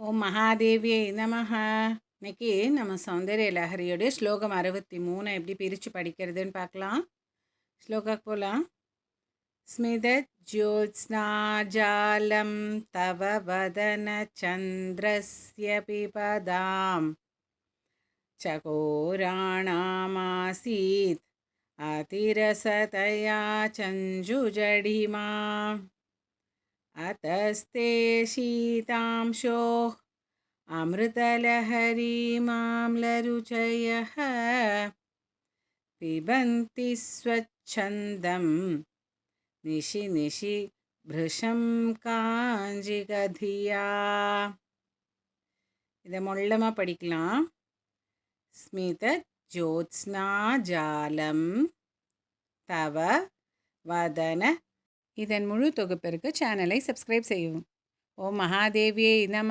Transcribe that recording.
ஓம் மகாதேவியை நமஹ. இன்னைக்கு நம்ம சௌந்தர்ய லஹரியோடைய ஸ்லோகம் 63 எப்படி பிரித்து படிக்கிறதுன்னு பார்க்கலாம். ஸ்லோகாக்கு போகலாம். ஸ்மிதத் ஜோத்ஸ்னாஜாலம் தவ வதன சந்திரஸ்ய பிபதாம் சகோராணாமாசீத் அதிரசதயா சஞ்சுஜடிமா अतस्ते शीतांशोः अमृतलहरीमाम्लरुचयः पिबन्ति स्वच्छन्दं निशि निशि भृशं काञ्जिगधिया. இதை மொள்ளமாக படிக்கலாம். ஸ்மித ஜோத்ஸ்னா ஜாலம் தவ வதன. இதன் முழு தொகுப்பிற்கு சேனலை சப்ஸ்கிரைப் செய்யவும். ஓம் மகாதேவியை நம.